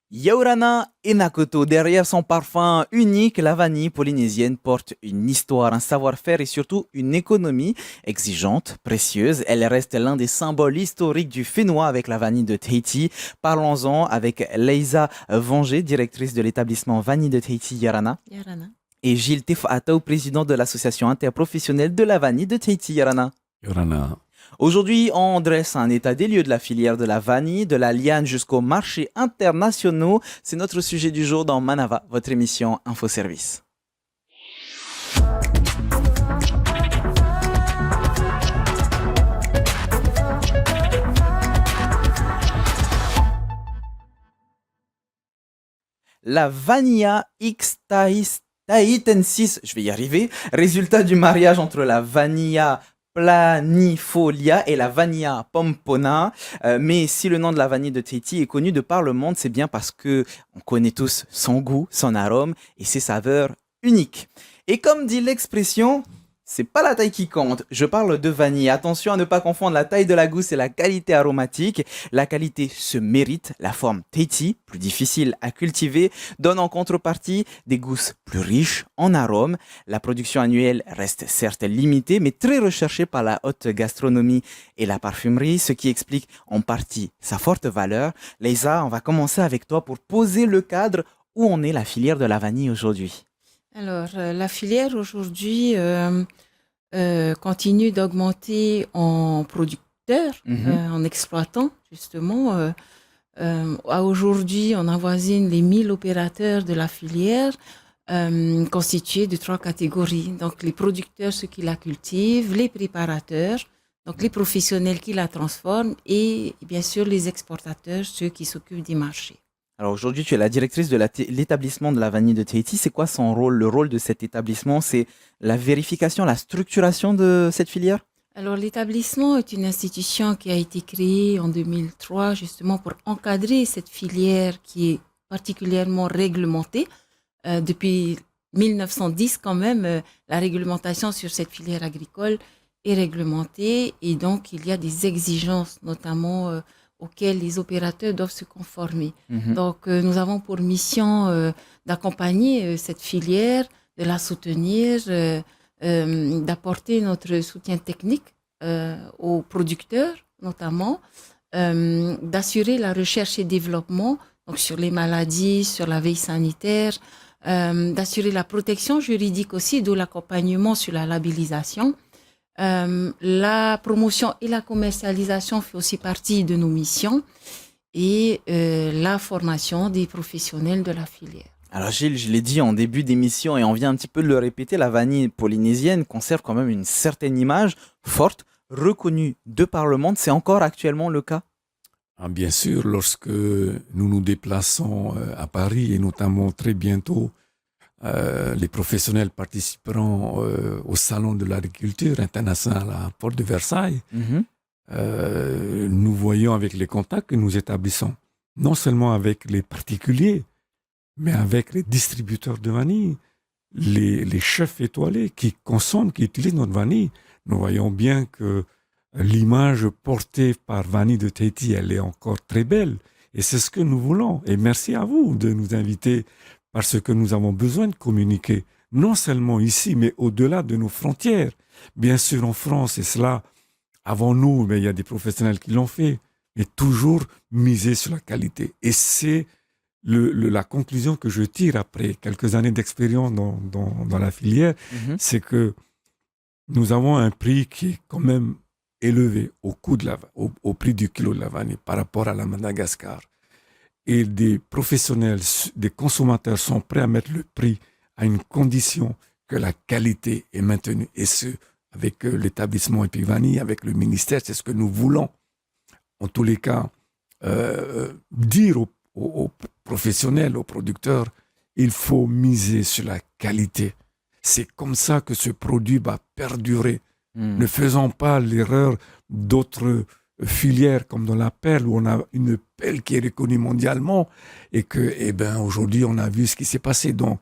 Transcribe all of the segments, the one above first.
Yaurana et Nakoto, derrière son parfum unique, la vanille polynésienne porte une histoire, un savoir-faire et surtout une économie exigeante, précieuse. Elle reste l'un des symboles historiques du Fénois avec la vanille de Tahiti. Parlons-en avec Leïsa Vangé, directrice de l'établissement Vanille de Tahiti Yarana, Yarana. et Gilles Tefaatao, président de l'association interprofessionnelle de la vanille de Tahiti Yarana. Yorana. Aujourd'hui, on dresse un état des lieux de la filière de la vanille, de la liane jusqu'aux marchés internationaux. C'est notre sujet du jour dans Manava, votre émission Infoservice. La Vanilla X tahitensis, je vais y arriver, résultat du mariage entre la Vanilla planifolia et la Vanilla pompona. Mais si le nom de la vanille de Tahiti est connu de par le monde, c'est bien parce que on connaît tous son goût, son arôme et ses saveurs uniques. Et comme dit l'expression, c'est pas la taille qui compte. Je parle de vanille. Attention à ne pas confondre la taille de la gousse et la qualité aromatique. La qualité se mérite. La forme Tahiti, plus difficile à cultiver, donne en contrepartie des gousses plus riches en arômes. La production annuelle reste certes limitée, mais très recherchée par la haute gastronomie et la parfumerie, ce qui explique en partie sa forte valeur. Leïsa, on va commencer avec toi pour poser le cadre où en est la filière de la vanille aujourd'hui. Alors, la filière aujourd'hui continue d'augmenter en producteurs, en exploitants, justement. À aujourd'hui, on avoisine les 1000 opérateurs de la filière, constitués de 3 catégories. Donc, les producteurs, ceux qui la cultivent, les préparateurs, donc les professionnels qui la transforment, et bien sûr les exportateurs, ceux qui s'occupent des marchés. Alors aujourd'hui, tu es la directrice de l'établissement de la vanille de Tahiti. C'est quoi son rôle? Le rôle de cet établissement, c'est la vérification, la structuration de cette filière? Alors, l'établissement est une institution qui a été créée en 2003 justement pour encadrer cette filière qui est particulièrement réglementée. Depuis 1910 quand même, la réglementation sur cette filière agricole est réglementée et donc il y a des exigences notamment auxquelles les opérateurs doivent se conformer. Donc, nous avons pour mission d'accompagner cette filière, de la soutenir, d'apporter notre soutien technique aux producteurs, notamment, d'assurer la recherche et développement donc sur les maladies, sur la veille sanitaire, d'assurer la protection juridique aussi, d'où l'accompagnement sur la labellisation. La promotion et la commercialisation fait aussi partie de nos missions et la formation des professionnels de la filière. Alors Gilles, je l'ai dit en début d'émission et on vient un petit peu de le répéter, la vanille polynésienne conserve quand même une certaine image forte, reconnue de par le monde. C'est encore actuellement le cas? Bien sûr, lorsque nous nous déplaçons à Paris et notamment très bientôt, les professionnels participeront au Salon de l'agriculture internationale à Porte de Versailles. Nous voyons avec les contacts que nous établissons, non seulement avec les particuliers, mais avec les distributeurs de vanille, les chefs étoilés qui consomment, qui utilisent notre vanille. Nous voyons bien que l'image portée par Vanille de Tahiti, elle est encore très belle. Et c'est ce que nous voulons. Et merci à vous de nous inviter parce que nous avons besoin de communiquer, non seulement ici, mais au-delà de nos frontières. Bien sûr, en France, et cela, avant nous, mais il y a des professionnels qui l'ont fait, mais toujours miser sur la qualité. Et c'est la conclusion que je tire après quelques années d'expérience dans la filière, c'est que nous avons un prix qui est quand même élevé au prix du kilo de la vanille par rapport à la Madagascar. Et des professionnels, des consommateurs sont prêts à mettre le prix à une condition que la qualité est maintenue. Et ce, avec l'établissement Epivani, avec le ministère, c'est ce que nous voulons. En tous les cas, dire aux professionnels, aux producteurs, il faut miser sur la qualité. C'est comme ça que ce produit va perdurer. Ne faisons pas l'erreur d'autres filières comme dans la perle où on a une perle qui est reconnue mondialement et que, aujourd'hui, on a vu ce qui s'est passé. Donc,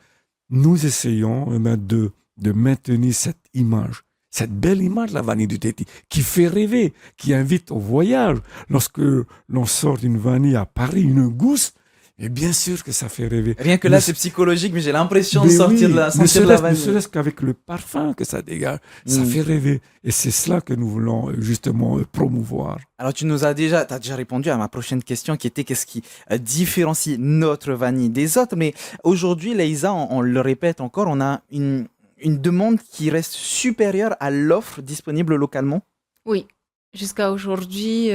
nous essayons de maintenir cette image, cette belle image de la vanille du Tahiti qui fait rêver, qui invite au voyage. Lorsque l'on sort d'une vanille à Paris, une gousse, Et bien sûr que ça fait rêver. Rien que là, c'est psychologique, mais j'ai l'impression de Mais sortir oui, de la, ne sentir de la serait-ce ne vanille. serait-ce qu'avec le parfum que ça dégage, ça Mm. fait rêver. Et c'est cela que nous voulons justement promouvoir. Alors, t'as déjà répondu à ma prochaine question qui était qu'est-ce qui différencie notre vanille des autres. Mais aujourd'hui, Leïsa, on le répète encore, on a une demande qui reste supérieure à l'offre disponible localement. Oui, jusqu'à aujourd'hui,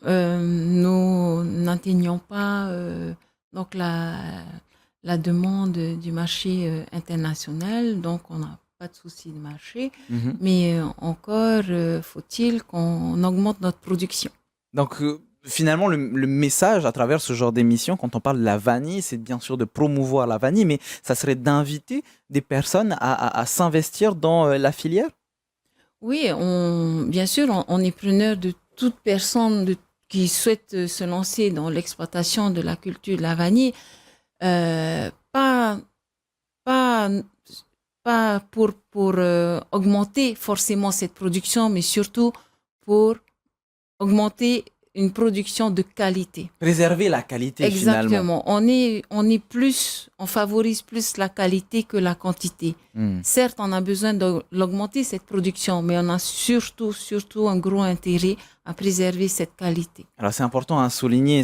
nous n'atteignons pas donc la demande du marché international, donc on n'a pas de souci de marché, Mhm. mais encore faut-il qu'on augmente notre production. Donc, finalement, le message à travers ce genre d'émission, quand on parle de la vanille, c'est bien sûr de promouvoir la vanille, mais ça serait d'inviter des personnes à s'investir dans la filière. Oui, bien sûr, on est preneur de toute personne qui souhaite se lancer dans l'exploitation de la culture de la vanille, pas, pas, pas pour augmenter forcément cette production, mais surtout pour augmenter une production de qualité. Préserver la qualité, finalement. Exactement. On favorise plus la qualité que la quantité. Hmm. Certes, on a besoin d'augmenter cette production, mais on a surtout un gros intérêt à préserver cette qualité. Alors, c'est important à souligner.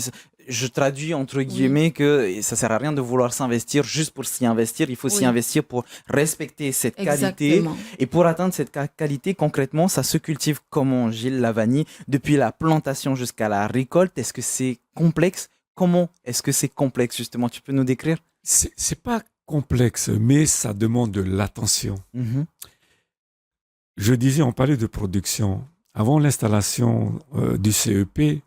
Je traduis entre guillemets que ça sert à rien de vouloir s'investir juste pour s'y investir. Il faut s'y Oui. investir pour respecter cette qualité. Exactement. Et pour atteindre cette qualité, concrètement, ça se cultive comment, Gilles, la vanille, depuis la plantation jusqu'à la récolte? Est-ce que c'est complexe? Comment est-ce que c'est complexe, justement? Tu peux nous décrire? C'est pas complexe, mais ça demande de l'attention. Mhm. Je disais, on parlait de production. Avant l'installation du CEP,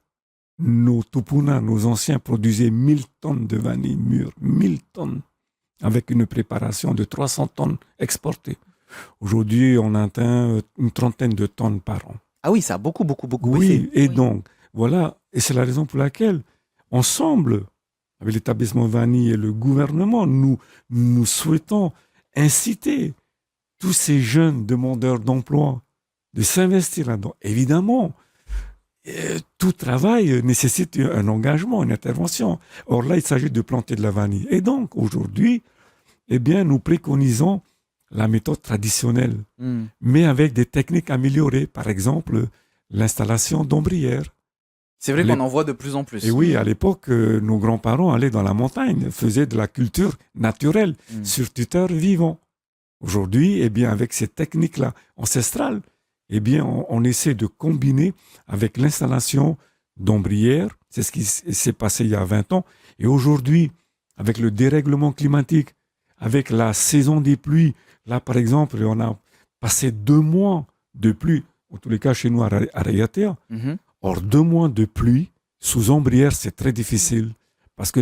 nos Tupuna, nos anciens, produisaient 1000 tonnes de vanille mûre, 1000 tonnes, avec une préparation de 300 tonnes exportées. Aujourd'hui, on atteint une trentaine de tonnes par an. Ah oui, ça a beaucoup Oui, baissé. et Oui. donc, voilà, et c'est la raison pour laquelle, ensemble, avec l'établissement Vanille et le gouvernement, nous souhaitons inciter tous ces jeunes demandeurs d'emploi de s'investir là-dedans. Évidemment, tout travail nécessite un engagement, une intervention. Or là, il s'agit de planter de la vanille. Et donc, aujourd'hui, eh bien, nous préconisons la méthode traditionnelle, Hmm. mais avec des techniques améliorées. Par exemple, l'installation d'ombrières. C'est vrai Les- qu'on en voit de plus en plus. Et oui, à l'époque, nos grands-parents allaient dans la montagne, faisaient de la culture naturelle Hmm. sur tuteur vivant. Aujourd'hui, eh bien, avec ces techniques-là ancestrales, eh bien, on essaie de combiner avec l'installation d'ombrières. C'est ce qui s'est passé il y a 20 ans. Et aujourd'hui, avec le dérèglement climatique, avec la saison des pluies, là, par exemple, on a passé 2 mois de pluie, en tous les cas chez nous à Rayatea. Mhm. Or, 2 mois de pluie sous ombrière, c'est très difficile parce que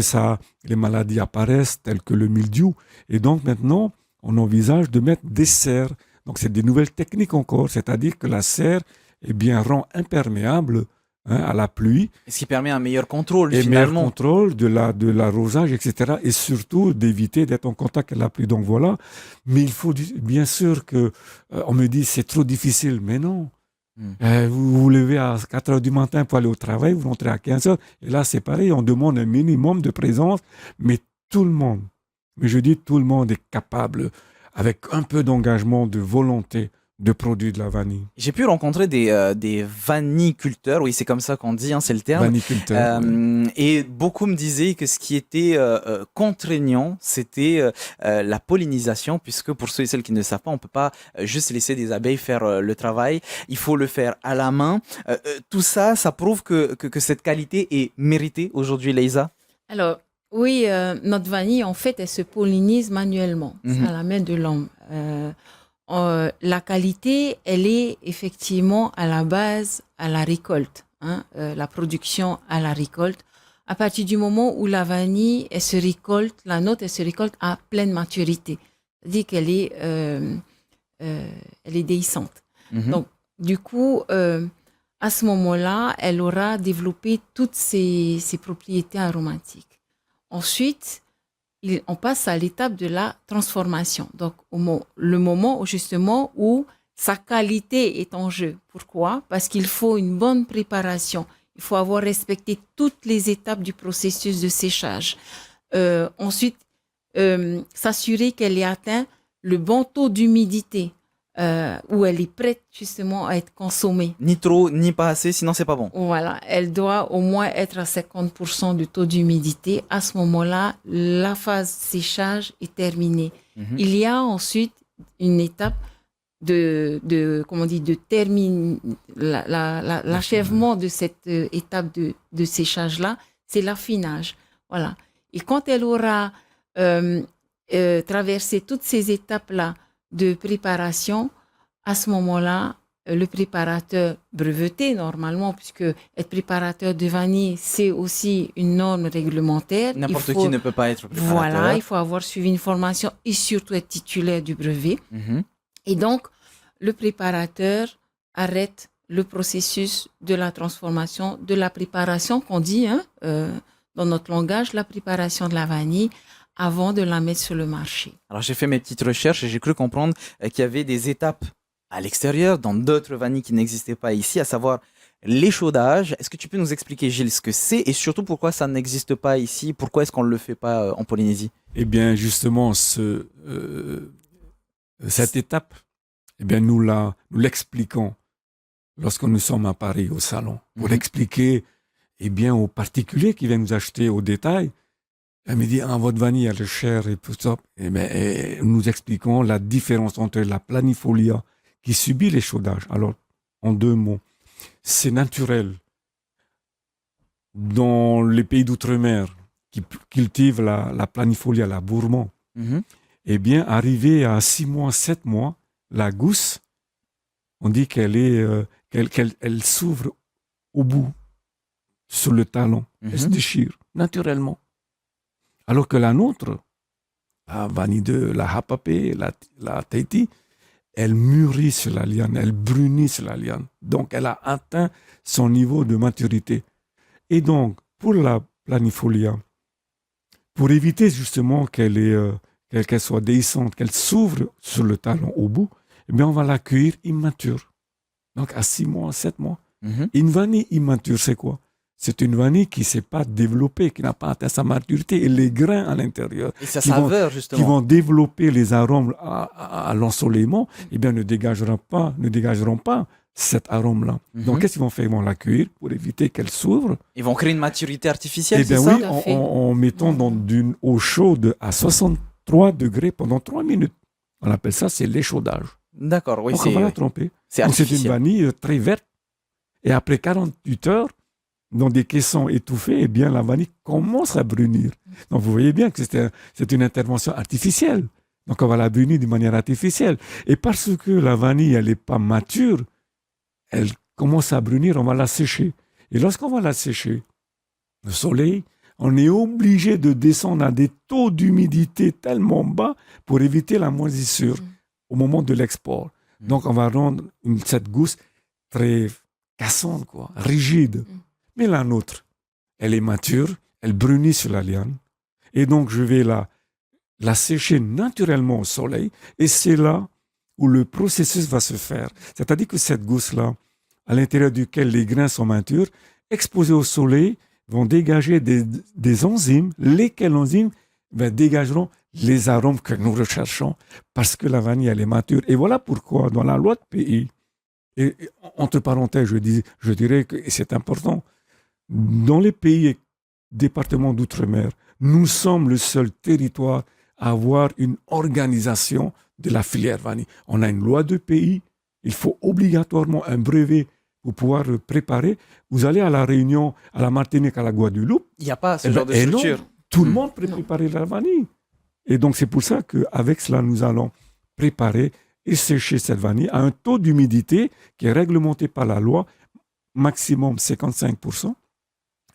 les maladies apparaissent telles que le mildiou. Et donc maintenant, on envisage de mettre des serres. Donc, c'est des nouvelles techniques encore, c'est-à-dire que la serre, eh bien, rend imperméable à la pluie Ce qui permet un meilleur contrôle, et meilleur finalement. contrôle de l'arrosage, etc. Et surtout d'éviter d'être en contact avec la pluie. Donc voilà. Mais il faut bien sûr que on me dit c'est trop difficile, mais non. Vous vous levez à 4 heures du matin pour aller au travail, vous rentrez à 15 heures. Et là, c'est pareil, on demande un minimum de présence, mais tout le monde, mais je dis tout le monde est capable, avec un peu d'engagement, de volonté, de produire de la vanille. J'ai pu rencontrer des vanilliculteurs, oui, c'est comme ça qu'on dit, hein, c'est le terme. Vaniculteur. Ouais. Et beaucoup me disaient que ce qui était contraignant, c'était la pollinisation, puisque pour ceux et celles qui ne le savent pas, on ne peut pas juste laisser des abeilles faire le travail, il faut le faire à la main. Tout ça, ça prouve que cette qualité est méritée aujourd'hui, Leïsa. Alors, oui, notre vanille, en fait, elle se pollinise manuellement. C'est à la main de l'homme. La qualité, elle est effectivement à la base à la récolte, hein, la production à la récolte. À partir du moment où la vanille, elle se récolte, la note, elle se récolte à pleine maturité. C'est-à-dire qu'elle est, elle est déhiscente. Donc, du coup, à ce moment-là, elle aura développé toutes ses propriétés aromatiques. Ensuite, on passe à l'étape de la transformation. Donc, le moment justement où sa qualité est en jeu. Pourquoi? Parce qu'il faut une bonne préparation. il faut avoir respecté toutes les étapes du processus de séchage. Ensuite, s'assurer qu'elle ait atteint le bon taux d'humidité où elle est prête justement à être consommée. Ni trop, ni pas assez, sinon c'est pas bon. Voilà, elle doit au moins être à 50% du taux d'humidité. À ce moment-là, la phase séchage est terminée. Mhm. Il y a ensuite une étape l'achèvement de cette étape de séchage-là, c'est l'affinage. Voilà. Et quand elle aura traversé toutes ces étapes-là de préparation, à ce moment-là, le préparateur breveté, normalement, puisque être préparateur de vanille, c'est aussi une norme réglementaire. N'importe qui ne peut pas être préparateur. Voilà, il faut avoir suivi une formation et surtout être titulaire du brevet. Mhm. Et donc, le préparateur arrête le processus de la transformation, de la préparation qu'on dit dans notre langage, la préparation de la vanille avant de la mettre sur le marché. Alors j'ai fait mes petites recherches et j'ai cru comprendre qu'il y avait des étapes à l'extérieur, dans d'autres vanilles qui n'existaient pas ici, à savoir l'échaudage. Est-ce que tu peux nous expliquer, Gilles, ce que c'est et surtout pourquoi ça n'existe pas ici? Pourquoi est-ce qu'on ne le fait pas en Polynésie? Eh bien, justement, cette étape, eh bien, nous l'expliquons lorsque nous sommes à Paris au salon, pour expliquer, eh bien, aux particuliers qui viennent nous acheter au détail. Elle me dit, votre vanille, elle est chère et tout ça. Eh bien, nous expliquons la différence entre la planifolia qui subit l'échaudage. Alors, en 2 mots, c'est naturel. Dans les pays d'outre-mer qui cultivent la planifolia, la bourmont, eh bien, arrivé à 6 mois, 7 mois, la gousse, on dit qu'elle s'ouvre au bout, sur le talon. Elle se déchire, naturellement. Alors que la nôtre, la vanille de la hapapé, la Tahiti, elle mûrit sur la liane, elle brunit sur la liane. Donc, elle a atteint son niveau de maturité. Et donc, pour la planifolia, pour éviter justement qu'elle soit déhiscente, qu'elle s'ouvre sur le talon au bout, eh bien, on va la cueillir immature. Donc, à 6 mois, 7 mois. Une vanille immature, c'est quoi? C'est une vanille qui ne s'est pas développée, qui n'a pas atteint sa maturité et les grains à l'intérieur. Et sa saveur, justement. Qui vont développer les arômes à l'ensoleillement, eh bien, ne dégageront pas cet arôme-là. Donc, qu'est-ce qu'ils vont faire? Ils vont la cuire pour éviter qu'elle s'ouvre. Ils vont créer une maturité artificielle, eh bien, c'est ça? Oui, en mettant dans d'une eau chaude à 63 degrés pendant 3 minutes. On appelle ça, c'est l'échaudage. D'accord, oui. Donc, on va la tremper. C'est Donc, c'est artificiel. une vanille très verte. Et après 48 heures, dans des caissons étouffés, eh bien, la vanille commence à brunir. Donc, vous voyez bien que c'est une intervention artificielle. Donc, on va la brunir de manière artificielle. Et parce que la vanille, elle n'est pas mature, elle commence à brunir, on va la sécher. Et lorsqu'on va la sécher, le soleil, on est obligé de descendre à des taux d'humidité tellement bas pour éviter la moisissure au moment de l'export. Donc, on va rendre cette gousse très cassante, quoi, rigide. Mais la nôtre, elle est mature, elle brunit sur la liane. Et donc, je vais la sécher naturellement au soleil. Et c'est là où le processus va se faire. C'est-à-dire que cette gousse-là, à l'intérieur duquel les grains sont matures, exposés au soleil, vont dégager des enzymes, lesquelles enzymes dégageront les arômes que nous recherchons parce que la vanille, elle est mature. Et voilà pourquoi, dans la loi de pays, et entre parenthèses, je dirais que c'est important, dans les pays et départements d'outre-mer, nous sommes le seul territoire à avoir une organisation de la filière vanille. On a une loi de pays, il faut obligatoirement un brevet pour pouvoir préparer. Vous allez à la Réunion, à la Martinique, à la Guadeloupe. Il n'y a pas ce genre de structure. Non, tout le monde peut préparer la vanille. Et donc, c'est pour ça qu'avec cela, nous allons préparer et sécher cette vanille à un taux d'humidité qui est réglementé par la loi, maximum 55%.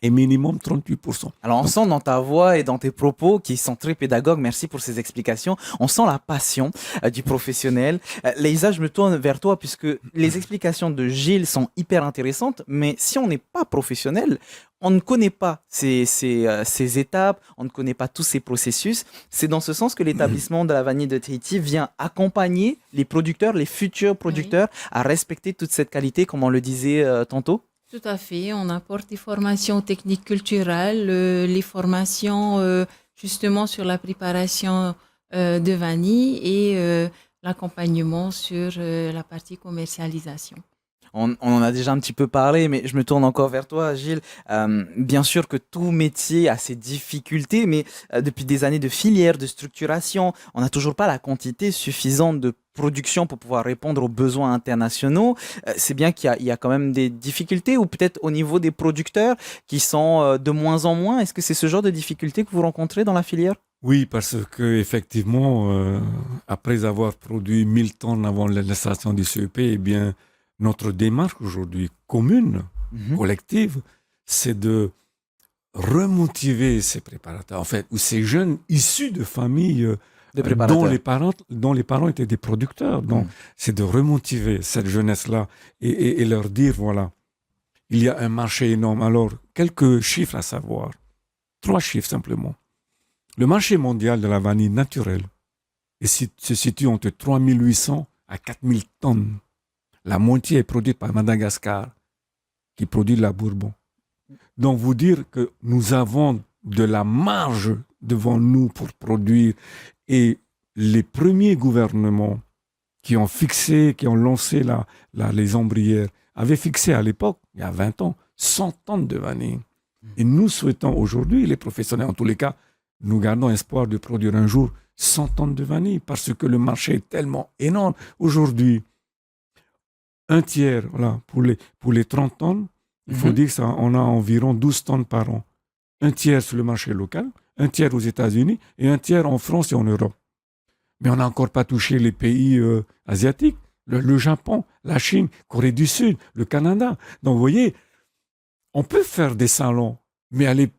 Et minimum 38%. Alors, on sent dans ta voix et dans tes propos, qui sont très pédagogues, merci pour ces explications, on sent la passion du professionnel. Leïsa, je me tourne vers toi, puisque les explications de Gilles sont hyper intéressantes, mais si on n'est pas professionnel, on ne connaît pas ces étapes, on ne connaît pas tous ces processus. C'est dans ce sens que l'établissement de la vanille de Tahiti vient accompagner les producteurs, les futurs producteurs, à respecter toute cette qualité, comme on le disait tantôt. Tout à fait. On apporte des formations techniques culturelles, les formations justement sur la préparation de vanille et l'accompagnement sur la partie commercialisation. On en a déjà un petit peu parlé, mais je me tourne encore vers toi, Gilles. Bien sûr que tout métier a ses difficultés, mais depuis des années de filière, de structuration, on n'a toujours pas la quantité suffisante de production pour pouvoir répondre aux besoins internationaux. C'est bien qu'il y a quand même des difficultés, ou peut-être au niveau des producteurs qui sont de moins en moins. Est-ce que c'est ce genre de difficultés que vous rencontrez dans la filière? Oui, parce que effectivement, après avoir produit 1000 tonnes avant l'installation du CEP, eh bien, notre démarche aujourd'hui commune, Mhm. collective, c'est de remotiver ces préparateurs, en fait, ou ces jeunes issus de familles De dont préparateurs. dont les parents étaient des producteurs. Donc, Mm. c'est de remotiver cette jeunesse-là et leur dire, voilà, il y a un marché énorme. Alors, quelques chiffres à savoir. 3 chiffres simplement. Le marché mondial de la vanille naturelle se situe entre 3800 à 4000 tonnes. La moitié est produite par Madagascar, qui produit de la Bourbon. Donc, vous dire que nous avons de la marge devant nous pour produire, et les premiers gouvernements qui ont fixé, qui ont lancé les ombrières, avaient fixé à l'époque, il y a 20 ans, 100 tonnes de vanille. Et nous souhaitons aujourd'hui, les professionnels en tous les cas, nous gardons espoir de produire un jour 100 tonnes de vanille, parce que le marché est tellement énorme. Aujourd'hui, un tiers, voilà, pour les 30 tonnes, il faut Mhm. dire qu'on a environ 12 tonnes par an. Un tiers sur le marché local, un tiers aux États-Unis et un tiers en France et en Europe. Mais on n'a encore pas touché les pays asiatiques, le Japon, la Chine, Corée du Sud, le Canada. Donc, vous voyez, on peut faire des salons, mais aller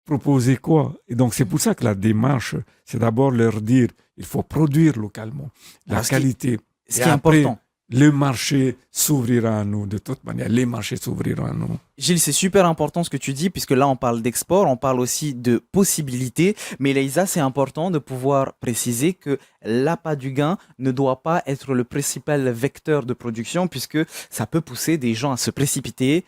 proposer quoi? Et donc, c'est pour ça que la démarche, c'est d'abord leur dire, il faut produire localement, la Alors, qualité. ce Et qui est après, important. le marché s'ouvrira à nous. De toute manière, les marchés s'ouvriront à nous. Gilles, c'est super important ce que tu dis, puisque là, on parle d'export, on parle aussi de possibilités. Mais Leïsa, c'est important de pouvoir préciser que l'appât du gain ne doit pas être le principal vecteur de production, puisque ça peut pousser des gens à se précipiter,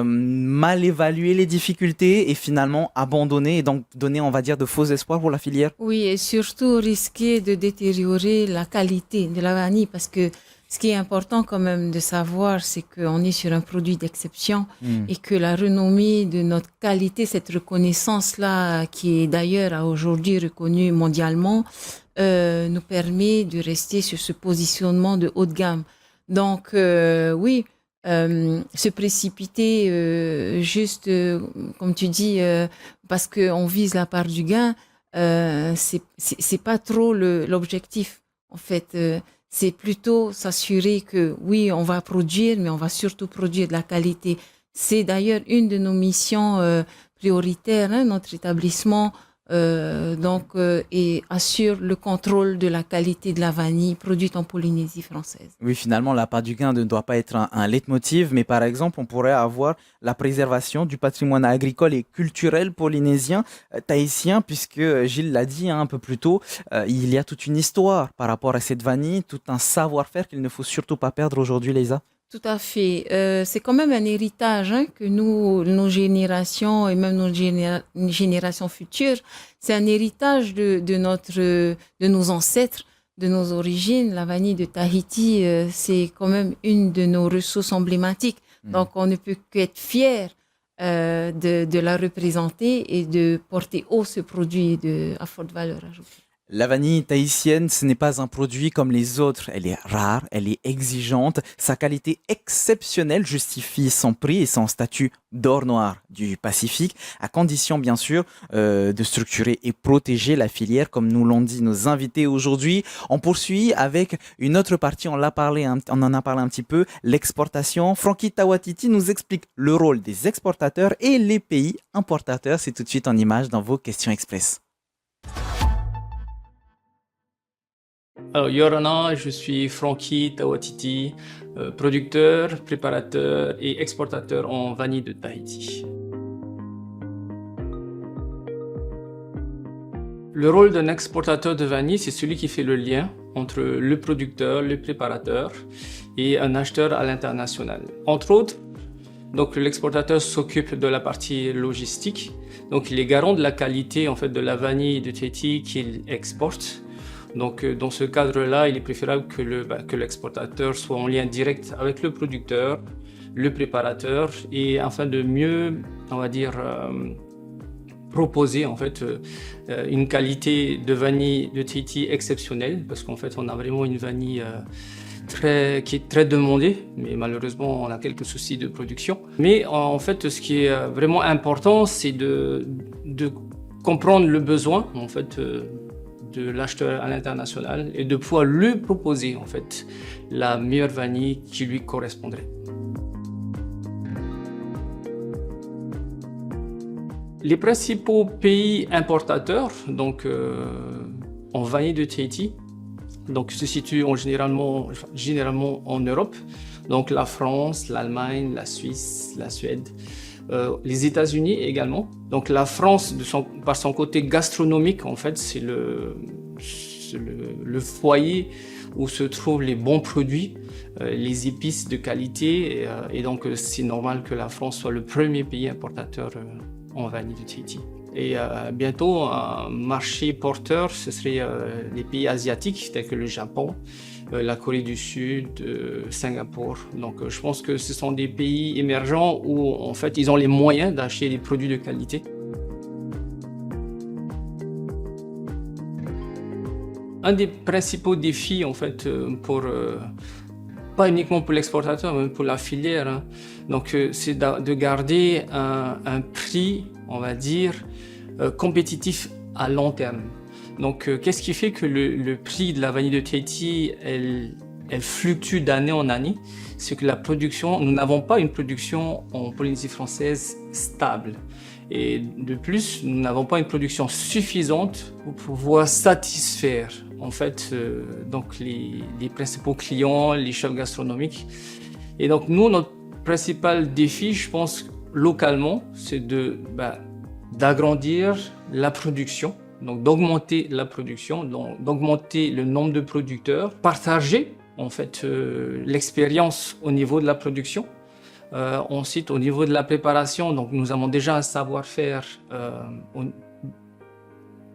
mal évaluer les difficultés et finalement abandonner et donc donner, on va dire, de faux espoirs pour la filière. Oui, et surtout risquer de détériorer la qualité de la vanille parce que ce qui est important quand même de savoir, c'est qu'on est sur un produit d'exception Mm. et que la renommée de notre qualité, cette reconnaissance-là, qui est d'ailleurs à aujourd'hui reconnue mondialement, nous permet de rester sur ce positionnement de haut de gamme. Donc, oui, se précipiter juste, comme tu dis, parce qu'on vise la part du gain, c'est pas trop l'objectif. En fait, c'est plutôt s'assurer que oui, on va produire, mais on va surtout produire de la qualité. C'est d'ailleurs une de nos missions prioritaires, hein, notre établissement, et assure le contrôle de la qualité de la vanille produite en Polynésie française. Oui, finalement, l'appât du gain ne doit pas être un leitmotiv, mais par exemple, on pourrait avoir la préservation du patrimoine agricole et culturel polynésien, tahitien, puisque Gilles l'a dit hein, un peu plus tôt, il y a toute une histoire par rapport à cette vanille, tout un savoir-faire qu'il ne faut surtout pas perdre aujourd'hui, Leïsa. Tout à fait. C'est quand même un héritage hein, que nous, nos générations et même nos générations futures, c'est un héritage de nos ancêtres, de nos origines. La vanille de Tahiti, c'est quand même une de nos ressources emblématiques. Donc, on ne peut qu'être fier de la représenter et de porter haut ce produit à forte valeur ajoutée. La vanille tahitienne, ce n'est pas un produit comme les autres. Elle est rare, elle est exigeante. Sa qualité exceptionnelle justifie son prix et son statut d'or noir du Pacifique, à condition bien sûr de structurer et protéger la filière, comme nous l'ont dit nos invités aujourd'hui. On poursuit avec une autre partie, on en a parlé un petit peu, l'exportation. Frankie Tawatiti nous explique le rôle des exportateurs et les pays importateurs. C'est tout de suite en images dans vos questions express. Alors, Yorana, je suis Frankie Tawatiti, producteur, préparateur et exportateur en vanille de Tahiti. Le rôle d'un exportateur de vanille, c'est celui qui fait le lien entre le producteur, le préparateur et un acheteur à l'international. Entre autres, Donc l'exportateur s'occupe de la partie logistique. Donc il est garant de la qualité en fait de la vanille de Tahiti qu'il exporte. Donc dans ce cadre-là, il est préférable que l'exportateur soit en lien direct avec le producteur, le préparateur, et afin de mieux, on va dire, proposer en fait une qualité de vanille de Tahiti exceptionnelle, parce qu'en fait on a vraiment une vanille qui est très demandée, mais malheureusement on a quelques soucis de production. Mais en fait ce qui est vraiment important, c'est de comprendre le besoin en fait de l'acheteur à l'international et de pouvoir lui proposer en fait la meilleure vanille qui lui correspondrait. Les principaux pays importateurs donc, en vanille de Tahiti donc, se situent généralement en Europe. Donc la France, l'Allemagne, la Suisse, la Suède, les États-Unis également. Donc la France, par son côté gastronomique, en fait, c'est le foyer où se trouvent les bons produits, les épices de qualité. Et donc c'est normal que la France soit le premier pays importateur en vanille de Tahiti. Et bientôt, un marché porteur, ce serait les pays asiatiques tels que le Japon, la Corée du Sud, Singapour. Donc je pense que ce sont des pays émergents où en fait ils ont les moyens d'acheter des produits de qualité. Un des principaux défis en fait pas uniquement pour l'exportateur, mais pour la filière, hein. Donc c'est de garder un prix, on va dire, compétitif à long terme. Donc qu'est-ce qui fait que le prix de la vanille de Tahiti, elle fluctue d'année en année? C'est que nous n'avons pas une production en Polynésie française stable. Et de plus, nous n'avons pas une production suffisante pour pouvoir satisfaire en fait donc les principaux clients, les chefs gastronomiques. Et donc nous, notre principal défi, je pense, localement, c'est d'agrandir la production, donc d'augmenter la production, d'augmenter le nombre de producteurs, partager en fait l'expérience au niveau de la production. Ensuite, au niveau de la préparation, donc nous avons déjà un savoir-faire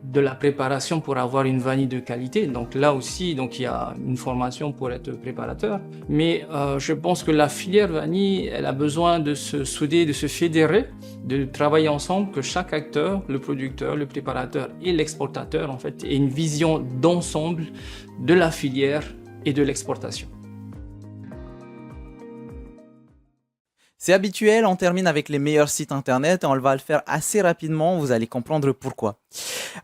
de la préparation pour avoir une vanille de qualité. Donc là aussi, donc il y a une formation pour être préparateur. Mais je pense que la filière vanille, elle a besoin de se souder, de se fédérer, de travailler ensemble, que chaque acteur, le producteur, le préparateur et l'exportateur, en fait, ait une vision d'ensemble de la filière et de l'exportation. C'est habituel, on termine avec les meilleurs sites internet et on va le faire assez rapidement, vous allez comprendre pourquoi.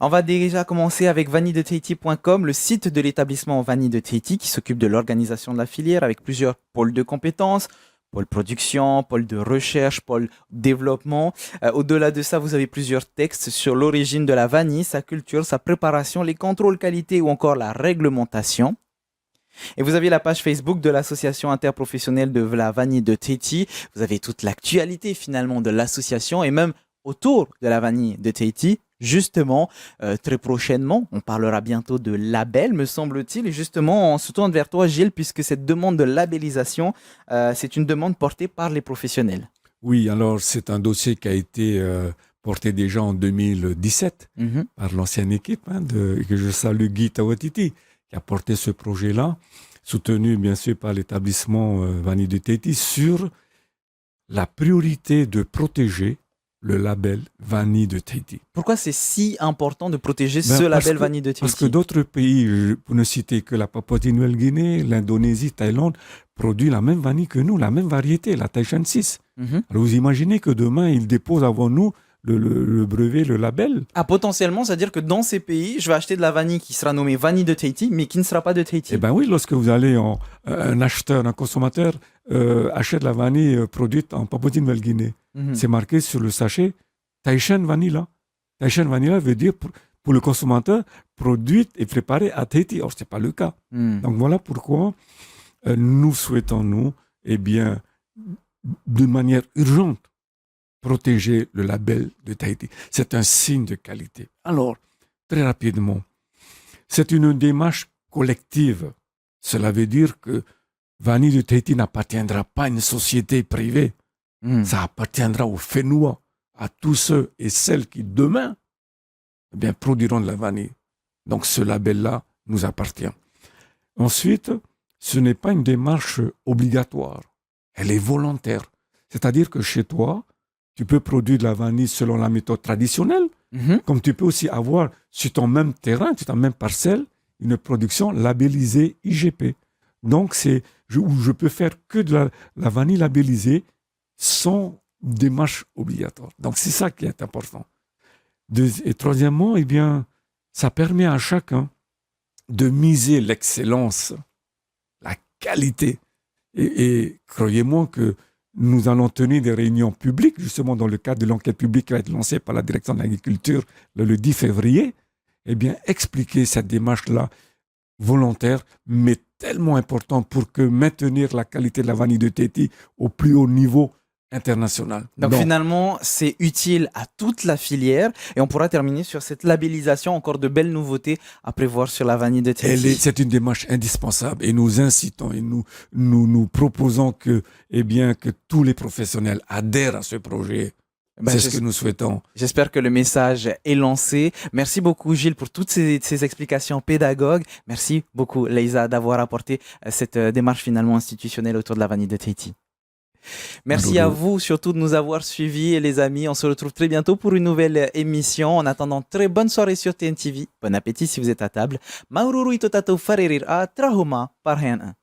On va déjà commencer avec vanilledetahiti.com, le site de l'établissement Vanille de Tahiti qui s'occupe de l'organisation de la filière avec plusieurs pôles de compétences, pôle production, pôle de recherche, pôle développement. Au-delà de ça, vous avez plusieurs textes sur l'origine de la vanille, sa culture, sa préparation, les contrôles qualité ou encore la réglementation. Et vous avez la page Facebook de l'association interprofessionnelle de la vanille de Tahiti. Vous avez toute l'actualité finalement de l'association et même autour de la vanille de Tahiti. Justement, très prochainement, on parlera bientôt de label, me semble-t-il. Et justement, on se tourne vers toi, Gilles, puisque cette demande de labellisation, c'est une demande portée par les professionnels. Oui, alors c'est un dossier qui a été porté déjà en 2017 par l'ancienne équipe que je salue, Guy Tawatiti, qui a porté ce projet-là, soutenu bien sûr par l'établissement Vanille de Tahiti, sur la priorité de protéger le label Vanille de Tahiti. Pourquoi c'est si important de protéger ce label Vanille de Tahiti? Parce que d'autres pays, pour ne citer que la Papouasie-Nouvelle-Guinée, l'Indonésie, Thaïlande, produisent la même vanille que nous, la même variété, la Taishan 6. Alors vous imaginez que demain, ils déposent avant nous le brevet, le label. Ah, potentiellement, c'est-à-dire que dans ces pays, je vais acheter de la vanille qui sera nommée vanille de Tahiti, mais qui ne sera pas de Tahiti. Eh bien oui, lorsque vous allez, un acheteur, un consommateur achète la vanille produite en Papouasie-Nouvelle-Guinée. C'est marqué sur le sachet Taishan Vanilla. Taishan Vanilla veut dire, pour le consommateur, produite et préparée à Tahiti. Or, ce n'est pas le cas. Donc voilà pourquoi nous souhaitons, de manière urgente, protéger le label de Tahiti. C'est un signe de qualité. Alors, très rapidement, c'est une démarche collective. Cela veut dire que Vanille de Tahiti n'appartiendra pas à une société privée. Ça appartiendra aux Fénois, à tous ceux et celles qui demain produiront de la vanille. Donc ce label-là nous appartient. Ensuite, ce n'est pas une démarche obligatoire. Elle est volontaire. C'est-à-dire que chez toi, tu peux produire de la vanille selon la méthode traditionnelle, comme tu peux aussi avoir sur ton même terrain, sur ta même parcelle, une production labellisée IGP. Donc, je peux faire que de la vanille labellisée sans démarche obligatoire. Donc, c'est ça qui est important. Et troisièmement, ça permet à chacun de miser l'excellence, la qualité. Et croyez-moi que nous allons tenir des réunions publiques, justement dans le cadre de l'enquête publique qui va être lancée par la direction de l'agriculture le 10 février, expliquer cette démarche-là volontaire, mais tellement importante pour que maintenir la qualité de la vanille de Tahiti au plus haut niveau international. Donc finalement, c'est utile à toute la filière et on pourra terminer sur cette labellisation, encore de belles nouveautés à prévoir sur la vanille de Tahiti. C'est une démarche indispensable et nous incitons et nous proposons que tous les professionnels adhèrent à ce projet. C'est ce que nous souhaitons. J'espère que le message est lancé. Merci beaucoup Gilles pour toutes ces explications pédagogues. Merci beaucoup Leïza d'avoir apporté cette démarche finalement institutionnelle autour de la vanille de Tahiti. Merci à vous surtout de nous avoir suivis et les amis, on se retrouve très bientôt pour une nouvelle émission. En attendant, très bonne soirée sur TNTV. Bon appétit si vous êtes à table. Maururu itotato farerir a trahoma parhen.